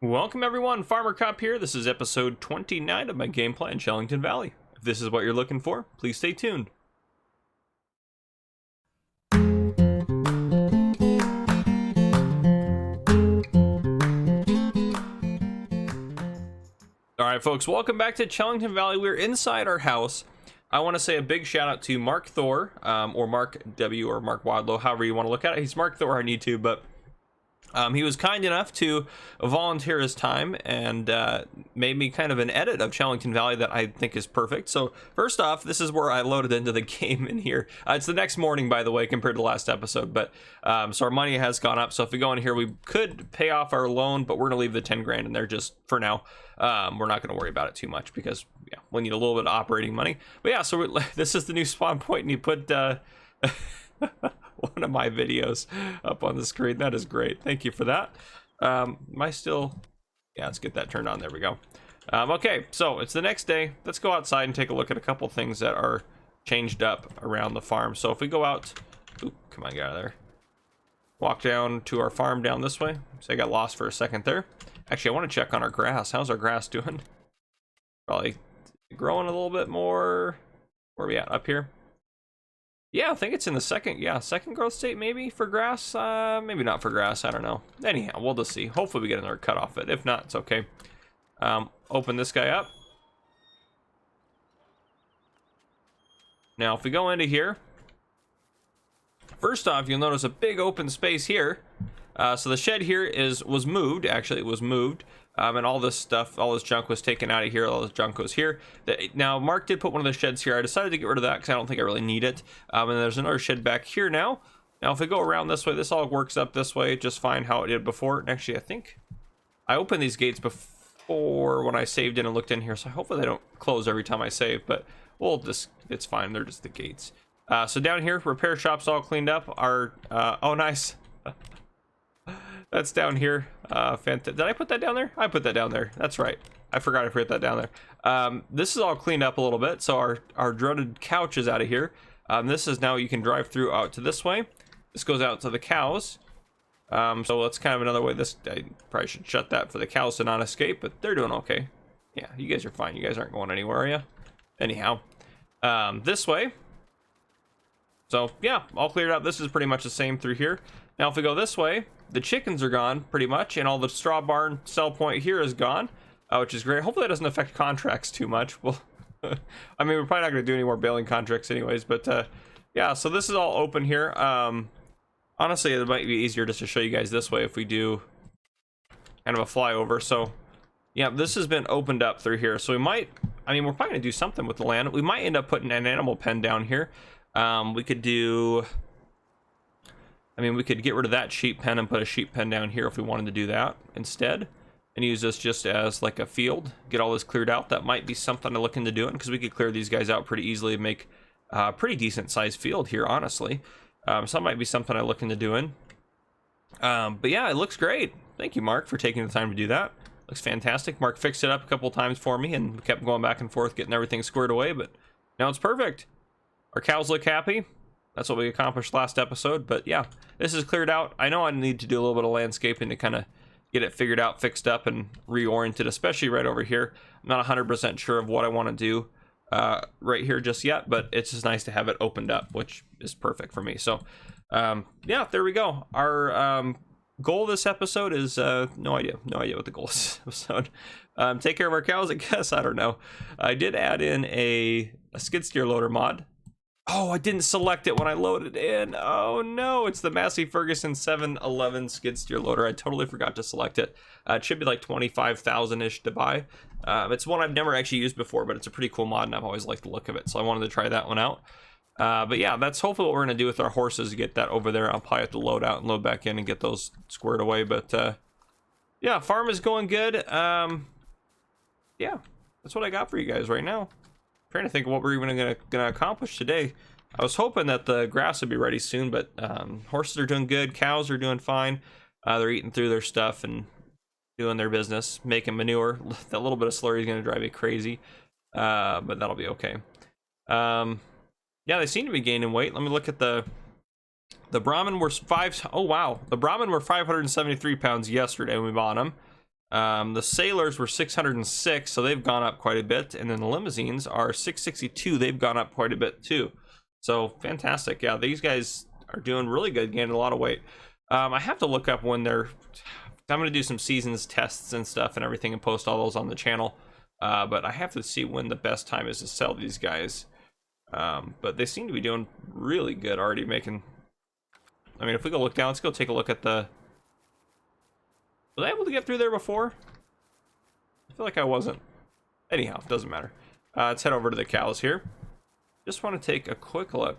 Welcome everyone, Farmer Cop here. This is episode 29 of my gameplay in Chellington Valley. If this is what you're looking for, please stay tuned. Alright folks, welcome back to Chellington Valley. We're inside our house. I want to say a big shout out to Mark Thor, or Mark W, or Mark Wadlow, however you want to look at it. He's Mark Thor on YouTube, but he was kind enough to volunteer his time and made me kind of an edit of Chellington Valley that I think is perfect. So first off, this is where I loaded into the game in here. It's the next morning, by the way, compared to the last episode. But so our money has gone up. So if we go in here, we could pay off our loan, but we're gonna leave the 10 grand in there just for now. We're not gonna worry about it too much because yeah, we need a little bit of operating money. But yeah, so this is the new spawn point, and you put one of my videos up on the screen. That is great. Thank you for that. Am I still? Yeah, let's get that turned on. There we go. Okay, so it's the next day. Let's go outside and take a look at a couple things that are changed up around the farm. So if we go out, oop, come on, get out of there. Walk down to our farm down this way. So I got lost for a second there. Actually, I want to check on our grass. How's our grass doing? Probably growing a little bit more. Where are we at? Up here? Yeah, I think it's in the second growth state maybe for grass. Maybe not for grass, I don't know. Anyhow, we'll just see. Hopefully we get another cut off it. If not, it's okay. Open this guy up. Now, if we go into here, first off, you'll notice a big open space here. So the shed here was moved. Actually, it was moved. And all this stuff, all this junk was taken out of here. All this junk goes here. Now, Mark did put one of the sheds here. I decided to get rid of that because I don't think I really need it. And there's another shed back here now. Now, if we go around this way, this all works up this way just fine how it did before. And actually, I think I opened these gates before when I saved in and looked in here. So hopefully they don't close every time I save. But it's fine. They're just the gates. So down here, repair shop's all cleaned up. Oh, nice. That's down here. Did I put that down there? I put that down there. That's right. I forgot I put that down there. This is all cleaned up a little bit. So our dreaded couch is out of here. This is now you can drive through out to this way. This goes out to the cows. So that's kind of another way. I probably should shut that for the cows to not escape, but they're doing okay. Yeah, you guys are fine. You guys aren't going anywhere, are you? Anyhow, this way. So yeah, all cleared out. This is pretty much the same through here. Now if we go this way, the chickens are gone pretty much, and all the straw barn sell point here is gone, which is great. Hopefully that doesn't affect contracts too much. Well, I mean, we're probably not going to do any more baling contracts anyways, but yeah, so this is all open here. Honestly, it might be easier just to show you guys this way if we do kind of a flyover. So yeah, this has been opened up through here. So we're probably going to do something with the land. We might end up putting an animal pen down here. We could get rid of that sheep pen and put a sheep pen down here if we wanted to do that instead, and use this just as like a field. Get all this cleared out. That might be something to look into doing because we could clear these guys out pretty easily and make a pretty decent sized field here, honestly. So that might be something I look into doing. But yeah, it looks great. Thank you, Mark, for taking the time to do that. Looks fantastic. Mark fixed it up a couple times for me and kept going back and forth getting everything squared away, but now it's perfect. Our cows look happy. That's what we accomplished last episode, but yeah, this is cleared out. I know I need to do a little bit of landscaping to kind of get it figured out, fixed up, and reoriented, especially right over here. I'm not 100% sure of what I want to do right here just yet, but it's just nice to have it opened up, which is perfect for me. So yeah, there we go. Our goal this episode is no idea what the goal is this episode. Take care of our cows, I guess. I don't know. I did add in a skid steer loader mod. Oh, I didn't select it when I loaded in. Oh no, it's the Massey Ferguson 711 skid steer loader. I totally forgot to select it. It should be like 25,000-ish to buy. It's one I've never actually used before, but it's a pretty cool mod and I've always liked the look of it. So I wanted to try that one out. But yeah, that's hopefully what we're gonna do with our horses, get that over there. I'll probably have to load out and load back in and get those squared away. But yeah, farm is going good. Yeah, that's what I got for you guys right now. Trying to think of what we're even gonna accomplish today. I was hoping that the grass would be ready soon, but horses are doing good, cows are doing fine. They're eating through their stuff and doing their business, making manure. That little bit of slurry is gonna drive me crazy, but that'll be okay. Yeah, they seem to be gaining weight. Let me look at the Brahmin were the Brahmin were 573 pounds yesterday when we bought them. The sailors were 606, so they've gone up quite a bit, and then the limousines are 662. They've gone up quite a bit too. So fantastic. Yeah, these guys are doing really good, gaining a lot of weight. I have to look up when they're. I'm going to do some seasons tests and stuff and everything and post all those on the channel. But I have to see when the best time is to sell these guys. But they seem to be doing really good already making. I mean, if we go look down, let's go take a look at the. Was I able to get through there before? I feel like I wasn't. Anyhow, doesn't matter. Let's head over to the cows here. Just want to take a quick look.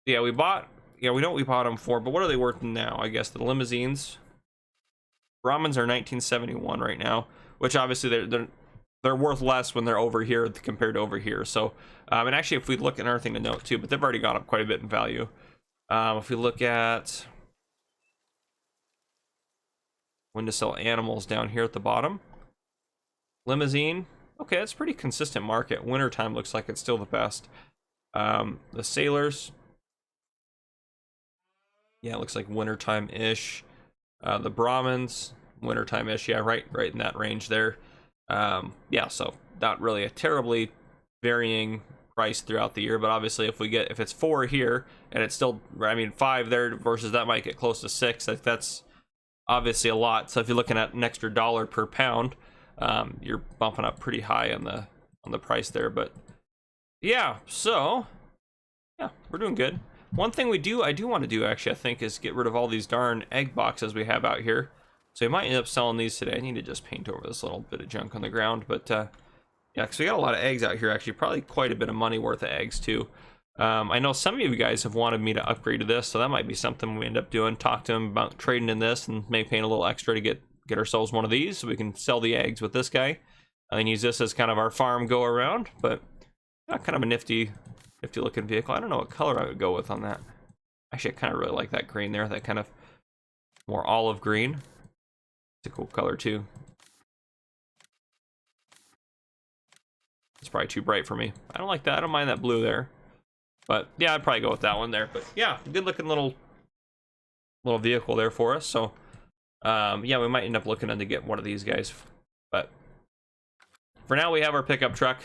Yeah, we bought. Yeah, we know what we bought them for, but what are they worth now? I guess the limousines. Brahmins are 1971 right now, which obviously they're worth less when they're over here compared to over here. So, and actually, if we look at another thing to note too, but they've already gone up quite a bit in value. If we look at when to sell animals down here at the bottom, limousine. Okay, that's pretty consistent market. Wintertime looks like it's still the best. The sailors. Yeah, it looks like wintertime-ish. The Brahmins, wintertime-ish. Yeah, right in that range there. Yeah, so not really a terribly varying price throughout the year, but obviously if it's 4 here and it's still, I mean, 5 there versus that might get close to 6. Like that's obviously a lot. So if you're looking at an extra $1 per pound, you're bumping up pretty high on the price there. But yeah, so yeah, we're doing good. One thing I do want to do actually, I think, is get rid of all these darn egg boxes we have out here. So we might end up selling these today. I need to just paint over this little bit of junk on the ground, but yeah, because we got a lot of eggs out here, actually, probably quite a bit of money worth of eggs too. I know some of you guys have wanted me to upgrade to this, so that might be something we end up doing. Talk to them about trading in this and maybe paying a little extra to get ourselves one of these, so we can sell the eggs with this guy and then use this as kind of our farm go around. But kind of a nifty looking vehicle. I don't know what color I would go with on that. Actually, I kind of really like that green there, that kind of more olive green. It's a cool color too. It's probably too bright for me. I don't like that. I don't mind that blue there. But yeah, I'd probably go with that one there. But yeah, good looking little vehicle there for us. So yeah, we might end up looking to get one of these guys. But for now, we have our pickup truck.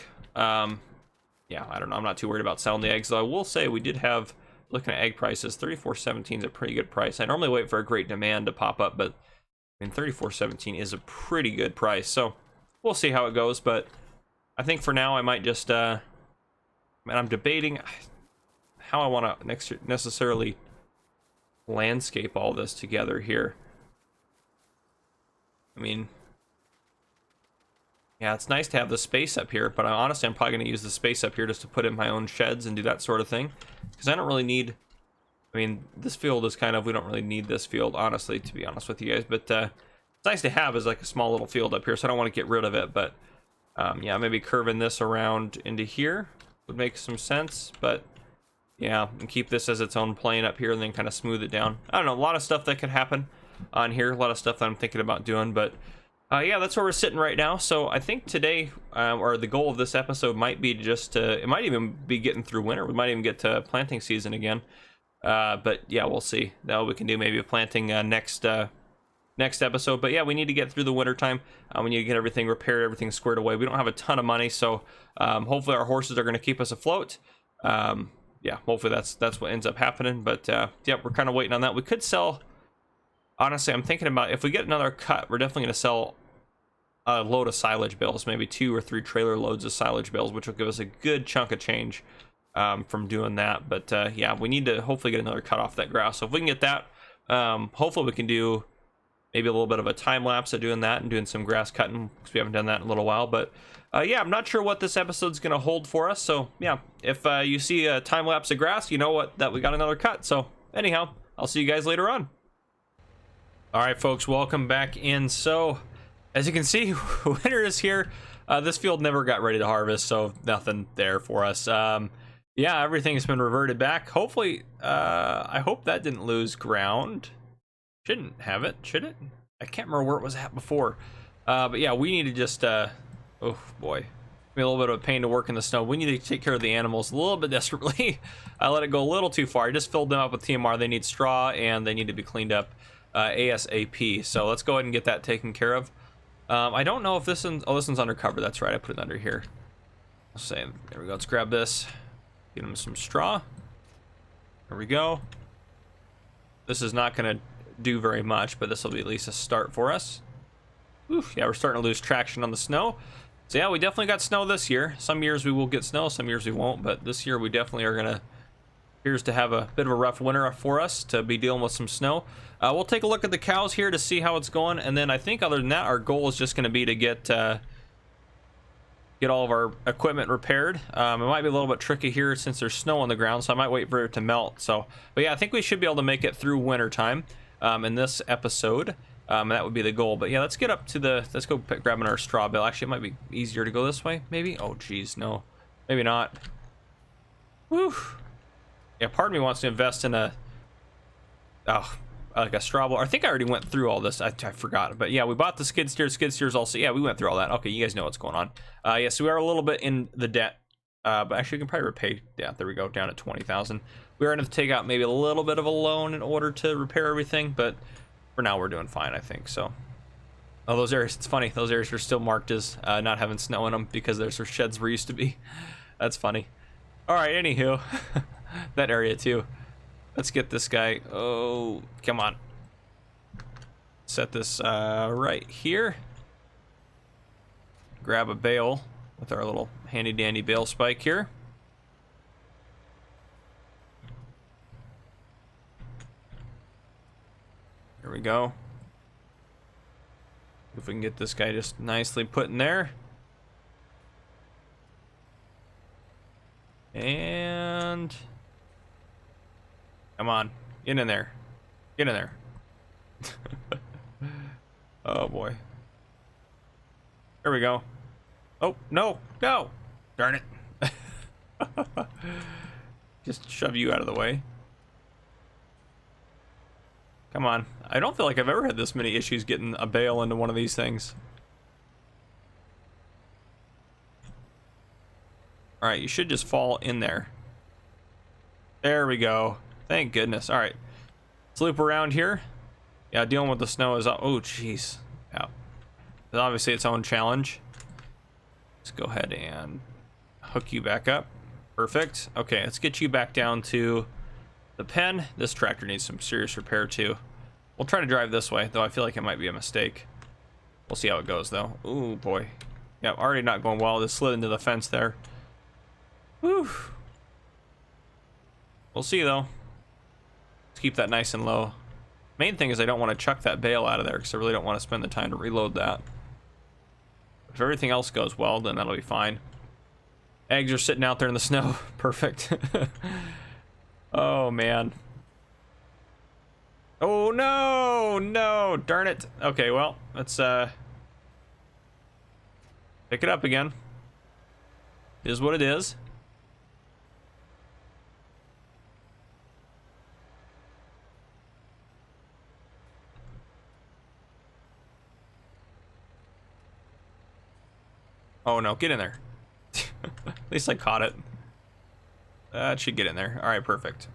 Yeah, I don't know. I'm not too worried about selling the eggs, though I will say we did have, looking at egg prices, 34.17 is a pretty good price. I normally wait for a great demand to pop up, but I mean 34.17 is a pretty good price. So we'll see how it goes, but I think for now I might just man, I'm debating how I want to necessarily landscape all this together here. I mean, yeah, it's nice to have the space up here, but honestly, I'm probably going to use the space up here just to put in my own sheds and do that sort of thing. Because I don't really need, I mean, this field is kind of, we don't really need this field, honestly, to be honest with you guys. But it's nice to have as like a small little field up here, so I don't want to get rid of it. But yeah, maybe curving this around into here would make some sense. But yeah, and keep this as its own plane up here and then kind of smooth it down. I don't know, a lot of stuff that could happen on here, a lot of stuff that I'm thinking about doing, but yeah, that's where we're sitting right now. So I think today, or the goal of this episode might be just to, it might even be getting through winter. We might even get to planting season again. But yeah, we'll see. Now we can do maybe a planting next episode. But yeah, we need to get through the winter time. We need to get everything repaired, everything squared away. We don't have a ton of money, so hopefully our horses are going to keep us afloat. Yeah, hopefully that's what ends up happening. But yeah, we're kind of waiting on that. We could sell. Honestly, I'm thinking about if we get another cut, we're definitely going to sell a load of silage bales, maybe 2 or 3 trailer loads of silage bales, which will give us a good chunk of change from doing that. But yeah, we need to hopefully get another cut off that grass. So if we can get that, hopefully we can do maybe a little bit of a time lapse of doing that and doing some grass cutting, because we haven't done that in a little while. But yeah, I'm not sure what this episode's going to hold for us. So yeah, if you see a time lapse of grass, you know what, that we got another cut. So anyhow, I'll see you guys later on. All right, folks, welcome back in. So as you can see, winter is here. This field never got ready to harvest, so nothing there for us. Yeah, everything's been reverted back. Hopefully, I hope that didn't lose ground. Shouldn't have it, should it? I can't remember where it was at before. But yeah, we need to just, oh boy, a little bit of a pain to work in the snow. We need to take care of the animals a little bit desperately. I let it go a little too far. I just filled them up with TMR. They need straw and they need to be cleaned up. ASAP. So let's go ahead and get that taken care of. I don't know if this one's, oh, this one's undercover. That's right, I put it under here. Let's say, there we go, let's grab this. Get him some straw. There we go. This is not gonna do very much, but this will be at least a start for us. Oof, yeah, we're starting to lose traction on the snow. So yeah, we definitely got snow this year. Some years we will get snow, some years we won't, but this year we definitely are gonna, appears to have a bit of a rough winter for us to be dealing with some snow. We'll take a look at the cows here to see how it's going, and then I think other than that, our goal is just gonna be to get all of our equipment repaired. It might be a little bit tricky here since there's snow on the ground, so I might wait for it to melt. So, but yeah, I think we should be able to make it through winter time in this episode. And that would be the goal. But yeah, let's get up to the, let's go grabbing our straw bale. Actually, it might be easier to go this way, maybe. Oh geez, no, maybe not. Whew. Yeah, part of me wants to invest in a, like a straw bale. I think I already went through all this. I forgot. But yeah, we bought the skid steer. Skid steers also. Yeah, we went through all that. Okay, you guys know what's going on. Yeah, so we are a little bit in the debt. But actually, we can probably repay. Yeah, there we go, down at 20,000. We are going to take out maybe a little bit of a loan in order to repair everything, but for now we're doing fine, I think. So, oh, those areas, it's funny, those areas are still marked as not having snow in them because there's where sheds were used to be. That's funny. All right, anywho, that area too. Let's get this guy. Oh, come on. Set this right here. Grab a bale with our little handy dandy bale spike here. There we go. If we can get this guy just nicely put in there. And come on, get in there. Get in there. Oh boy. There we go. Oh, no, no. Darn it. Just shove you out of the way. Come on. I don't feel like I've ever had this many issues getting a bale into one of these things. All right, you should just fall in there. There we go. Thank goodness. All right, let's loop around here. Yeah, dealing with the snow is, oh, jeez. Yeah. It's obviously its own challenge. Let's go ahead and hook you back up. Perfect. Okay, let's get you back down to the pen. This tractor needs some serious repair too. We'll try to drive this way, though I feel like it might be a mistake. We'll see how it goes though. Ooh boy. Yeah, already not going well. This slid into the fence there. Whew. We'll see though. Let's keep that nice and low. Main thing is I don't want to chuck that bale out of there because I really don't want to spend the time to reload that. If everything else goes well, then that'll be fine. Eggs are sitting out there in the snow. Perfect. Oh man. Oh no, no, darn it. Okay, well, let's pick it up again. It is what it is. Oh no, get in there. At least I caught it. That should get in there. All right, perfect.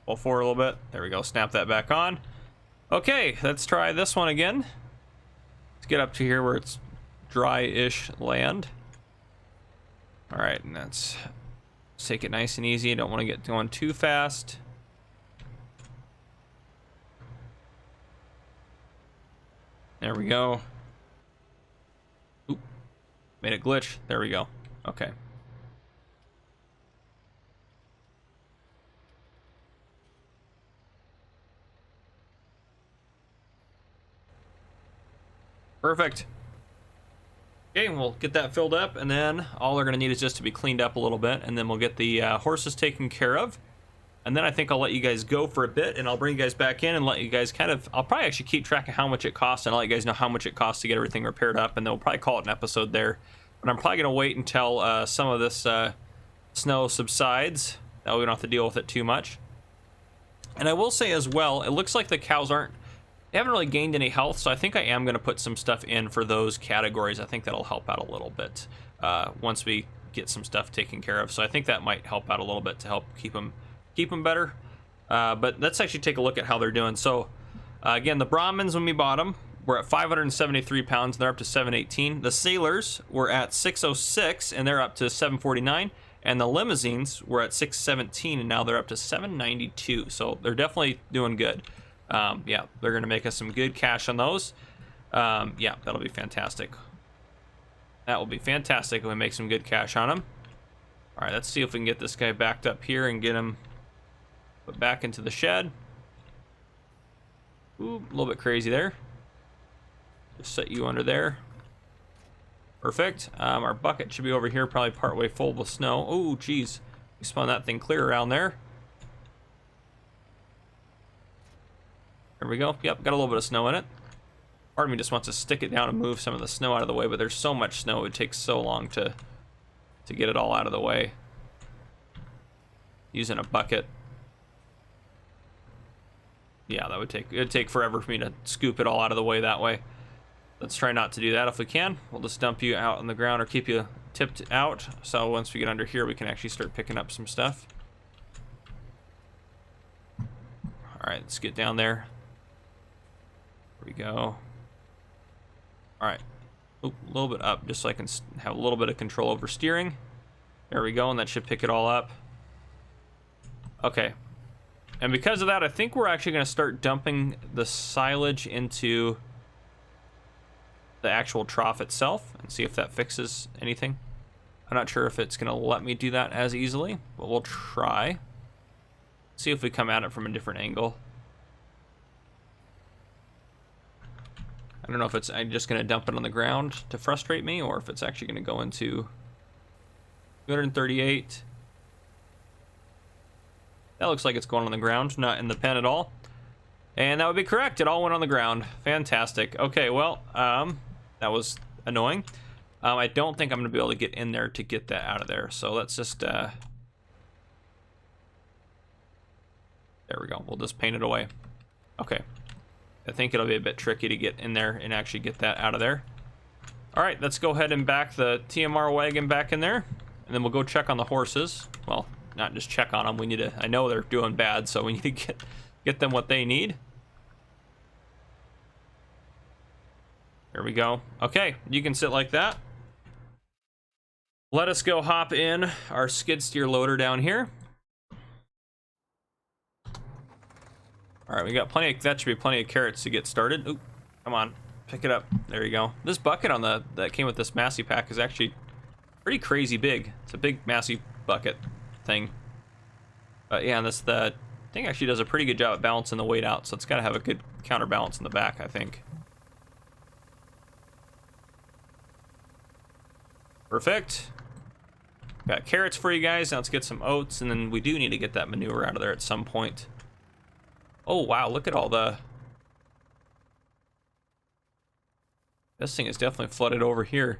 Pull forward a little bit. There we go. Snap that back on. Okay, let's try this one again. Let's get up to here where it's dry-ish land. All right, and let's take it nice and easy. Don't want to get going too fast. There we go. Oop, made it glitch. There we go. Okay. Perfect. Okay, we'll get that filled up, and then all they're going to need is just to be cleaned up a little bit, and then we'll get the horses taken care of. And then I think I'll let you guys go for a bit, and I'll bring you guys back in and let you guys kind of, I'll probably actually keep track of how much it costs, and I'll let you guys know how much it costs to get everything repaired up, and then we'll probably call it an episode there. But I'm probably going to wait until some of this snow subsides. That way we don't have to deal with it too much. And I will say as well, it looks like the cows they haven't really gained any health, so I think I am going to put some stuff in for those categories. I think that'll help out a little bit once we get some stuff taken care of. So I think that might help out a little bit to help keep them better. But let's actually take a look at how they're doing. So again, the Brahmins, when we bought them, were at 573 pounds, and they're up to 718. The Sailors were at 606, and they're up to 749. And the Limousines were at 617, and now they're up to 792. So they're definitely doing good. Yeah, they're going to make us some good cash on those. Yeah, that'll be fantastic. That will be fantastic if we make some good cash on them. All right, let's see if we can get this guy backed up here and get him put back into the shed. Ooh, a little bit crazy there. Just set you under there. Perfect. Our bucket should be over here, probably partway full with snow. Oh, geez. We spun that thing clear around there. There we go. Yep, got a little bit of snow in it. Part of me just wants to stick it down and move some of the snow out of the way, but there's so much snow, it takes so long to get it all out of the way. Using a bucket. Yeah, that would it'd take forever for me to scoop it all out of the way that way. Let's try not to do that if we can. We'll just dump you out on the ground or keep you tipped out. So once we get under here, we can actually start picking up some stuff. All right, let's get down there. There we go. All right. Oop, a little bit up just so I can have a little bit of control over steering. There we go, and that should pick it all up. Okay. And because of that, I think we're actually going to start dumping the silage into the actual trough itself and see if that fixes anything. I'm not sure if it's going to let me do that as easily, but we'll try. See if we come at it from a different angle. I don't know if I'm just going to dump it on the ground to frustrate me, or if it's actually going to go into 238. That looks like it's going on the ground, not in the pen at all. And that would be correct. It all went on the ground. Fantastic. Okay, well, that was annoying. I don't think I'm going to be able to get in there to get that out of there. So let's just... there we go. We'll just paint it away. Okay. I think it'll be a bit tricky to get in there and actually get that out of there. All right, let's go ahead and back the TMR wagon back in there. And then we'll go check on the horses. Well, not just check on them. We need to... I know they're doing bad, so we need to get them what they need. There we go. Okay, you can sit like that. Let us go hop in our skid steer loader down here. All right, we got plenty of, that should be plenty of carrots to get started. Oop, come on, pick it up. There you go. This bucket on that came with this Massey pack is actually pretty crazy big. It's a big Massey bucket thing. But yeah, and the thing actually does a pretty good job at balancing the weight out, so it's got to have a good counterbalance in the back, I think. Perfect. Got carrots for you guys. Now let's get some oats, and then we do need to get that manure out of there at some point. Oh, wow, look at all the... This thing is definitely flooded over here.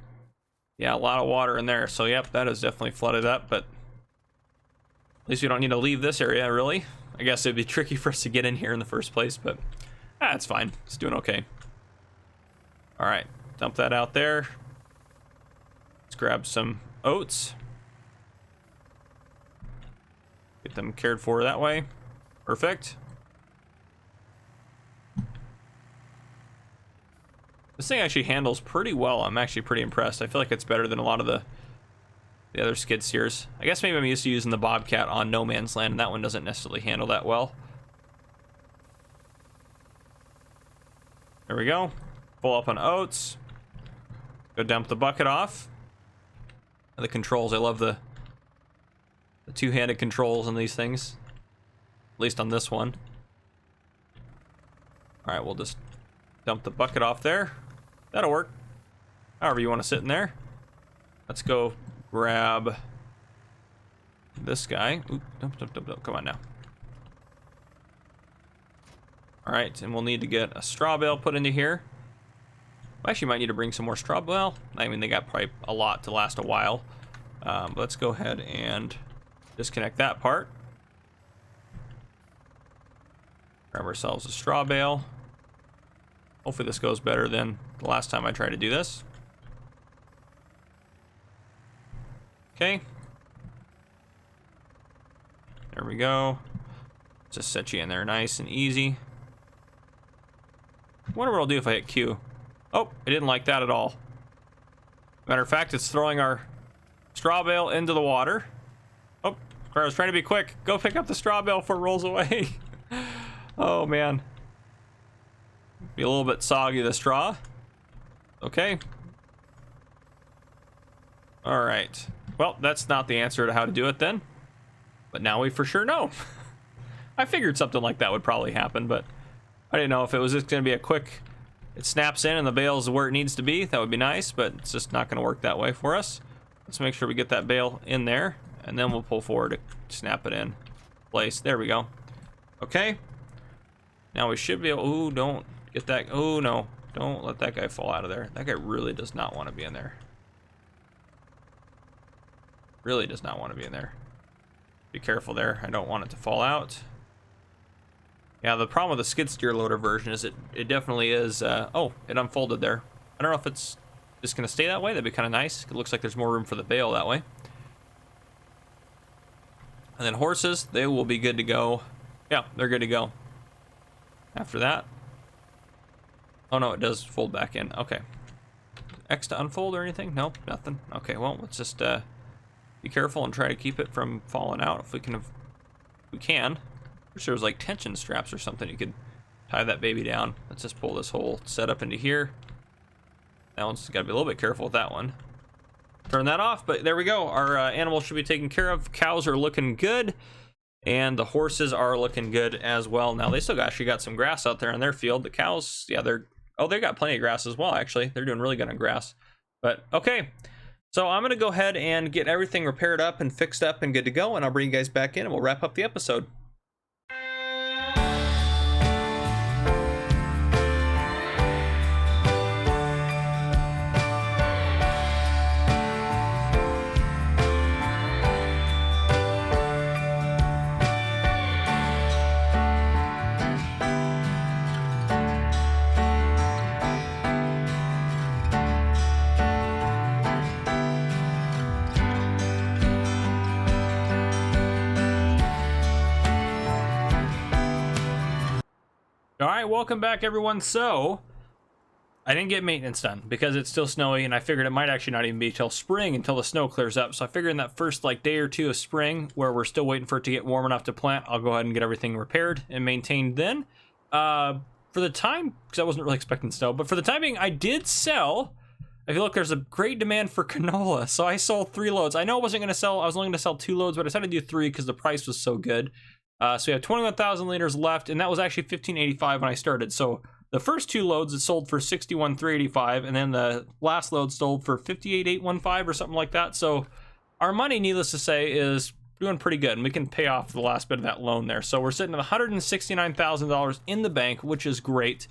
Yeah, a lot of water in there. So, yep, that is definitely flooded up, but... At least we don't need to leave this area, really. I guess it'd be tricky for us to get in here in the first place, but... it's fine. It's doing okay. Alright, dump that out there. Let's grab some oats. Get them cared for that way. Perfect. This thing actually handles pretty well. I'm actually pretty impressed. I feel like it's better than a lot of the other skid steers. I guess maybe I'm used to using the Bobcat on No Man's Land, and that one doesn't necessarily handle that well. There we go. Pull up on oats. Go dump the bucket off. And the controls, I love the two-handed controls on these things. At least on this one. Alright, we'll just dump the bucket off there. That'll work. However you want to sit in there. Let's go grab this guy. Oop, dump. Come on now. Alright, and we'll need to get a straw bale put into here. We actually might need to bring some more straw. Well, I mean, they got probably a lot to last a while. But let's go ahead and disconnect that part. Grab ourselves a straw bale. Hopefully this goes better than the last time I tried to do this. Okay. There we go. Just set you in there nice and easy. I wonder what I'll do if I hit Q. Oh, I didn't like that at all. Matter of fact, it's throwing our straw bale into the water. Oh, I was trying to be quick. Go pick up the straw bale before it rolls away. Oh, man. Be a little bit soggy, the straw. Okay. All right. Well, that's not the answer to how to do it then. But now we for sure know. I figured something like that would probably happen, but I didn't know if it was just going to be a quick, it snaps in and the bale's where it needs to be. That would be nice, but it's just not going to work that way for us. Let's make sure we get that bale in there, and then we'll pull forward to snap it in place. There we go. Okay. Now we should be able, ooh, don't get that, oh no. Don't let that guy fall out of there. That guy really does not want to be in there. Really does not want to be in there. Be careful there. I don't want it to fall out. Yeah, the problem with the skid steer loader version is it definitely is, oh, it unfolded there. I don't know if it's just going to stay that way. That'd be kind of nice. It looks like there's more room for the bale that way. And then horses, they will be good to go. Yeah, they're good to go. After that. Oh no, it does fold back in. Okay. X to unfold or anything? Nope, nothing. Okay, well, let's just be careful and try to keep it from falling out if we can. We can. Wish there was like tension straps or something you could tie that baby down. Let's just pull this whole setup into here. That one's got to be a little bit careful with that one. Turn that off, but there we go. Our animals should be taken care of. Cows are looking good. And the horses are looking good as well. Now, they still actually got some grass out there on their field. The cows, yeah, they got plenty of grass as well, actually. They're doing really good on grass. But, okay. So, I'm going to go ahead and get everything repaired up and fixed up and good to go. And I'll bring you guys back in and we'll wrap up the episode. All right, welcome back, everyone. So, I didn't get maintenance done because it's still snowy, and I figured it might actually not even be till spring until the snow clears up. So I figured in that first like day or two of spring, where we're still waiting for it to get warm enough to plant, I'll go ahead and get everything repaired and maintained then. For the time, because I wasn't really expecting snow, but for the time being, I did sell. If you look, there's a great demand for canola, so I sold 3 loads. I know I wasn't going to sell, I was only going to sell 2 loads, but I decided to do 3 because the price was so good. So we have 21,000 liters left, and that was actually $15.85 when I started. So the first 2 loads it sold for $61,385, and then the last load sold for $58,815 or something like that. So our money, needless to say, is doing pretty good, and we can pay off the last bit of that loan there. So we're sitting at $169,000 in the bank, which is great.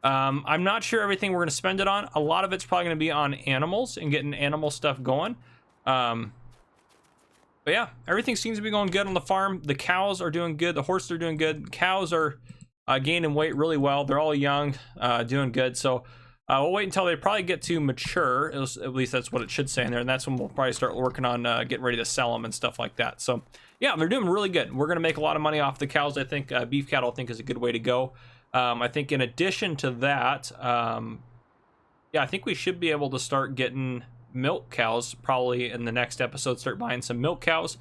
I'm not sure everything we're going to spend it on. A lot of it's probably going to be on animals and getting animal stuff going. But yeah, everything seems to be going good on the farm. The cows are doing good. The horses are doing good. Cows are gaining weight really well. They're all young, doing good. So we'll wait until they probably get to mature. At least that's what it should say in there. And that's when we'll probably start working on getting ready to sell them and stuff like that. So yeah, they're doing really good. We're going to make a lot of money off the cows. I think beef cattle, I think, is a good way to go. I think in addition to that, yeah, I think we should be able to start getting milk cows probably in the next episode. Start buying some milk cows.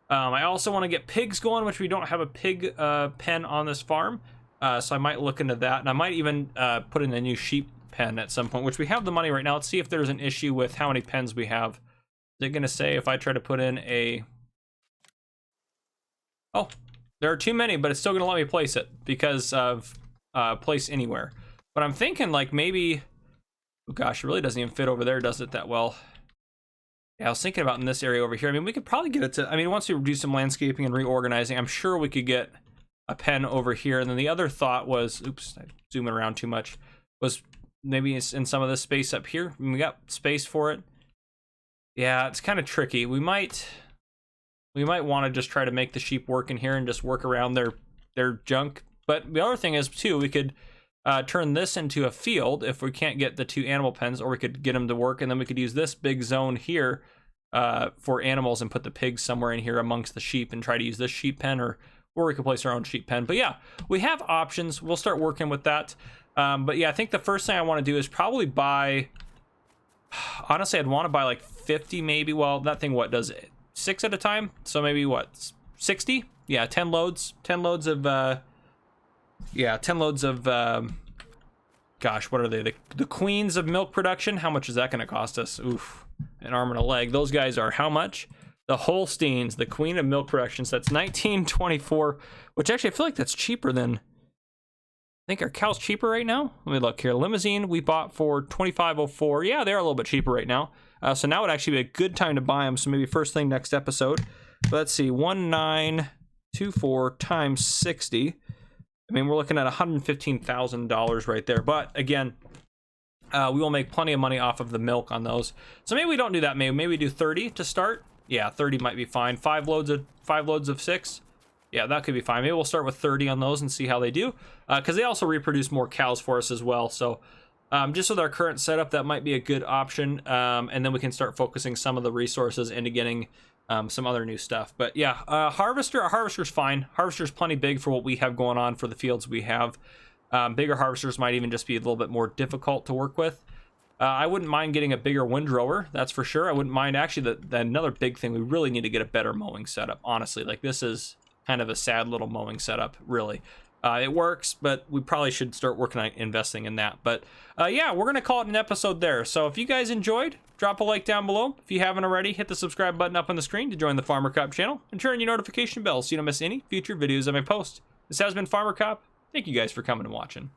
I also want to get pigs going, which we don't have a pig pen on this farm, so I might look into that, and I might even put in a new sheep pen at some point, which we have the money right now. Let's see if there's an issue with how many pens we have. Is it going to say if I try to put in a... Oh, there are too many, but it's still going to let me place it because of place anywhere. But I'm thinking like maybe... Oh gosh, it really doesn't even fit over there, does it, that well? Yeah, I was thinking about in this area over here. I mean, we could probably get it to... I mean, once we do some landscaping and reorganizing, I'm sure we could get a pen over here. And then the other thought was... Oops, I'm zooming around too much. Was maybe it's in some of this space up here. I mean, we got space for it. Yeah, it's kind of tricky. We might want to just try to make the sheep work in here and just work around their junk. But the other thing is, too, we could... turn this into a field if we can't get the 2 animal pens, or we could get them to work, and then we could use this big zone here for animals and put the pigs somewhere in here amongst the sheep and try to use this sheep pen or or we could place our own sheep pen. But yeah, we have options. We'll start working with that. But yeah, I think the first thing I want to do is probably buy, honestly, I'd want to buy like 50 maybe. Well, that thing, what does it? 6 at a time? So maybe what, 60? Yeah, 10 loads of, yeah, 10 loads of, gosh, what are they? The queens of milk production. How much is that going to cost us? Oof, an arm and a leg. Those guys are how much? The Holsteins, the queen of milk production. So that's 1924, which actually I feel like that's cheaper than, I think our cow's cheaper right now. Let me look here. Limousine we bought for 2504. Yeah, they're a little bit cheaper right now. So now would actually be a good time to buy them. So maybe first thing next episode. But let's see, 1924 times 60. I mean, we're looking at $115,000 right there. But again, we will make plenty of money off of the milk on those. So maybe we don't do that. Maybe we do 30 to start. Yeah, 30 might be fine. 5 loads of 6. Yeah, that could be fine. Maybe we'll start with 30 on those and see how they do. Because they also reproduce more cows for us as well. So just with our current setup, that might be a good option. And then we can start focusing some of the resources into getting some other new stuff. But yeah, our harvester's fine. Harvester's plenty big for what we have going on for the fields we have. Bigger harvesters might even just be a little bit more difficult to work with. I wouldn't mind getting a bigger windrower, that's for sure. I wouldn't mind, actually, another big thing, we really need to get a better mowing setup, honestly. Like, this is kind of a sad little mowing setup, really. It works, but we probably should start working on investing in that. But yeah, we're going to call it an episode there. So if you guys enjoyed, drop a like down below. If you haven't already, hit the subscribe button up on the screen to join the Farmer Cop channel, and turn on your notification bell so you don't miss any future videos I may post. This has been Farmer Cop. Thank you guys for coming and watching.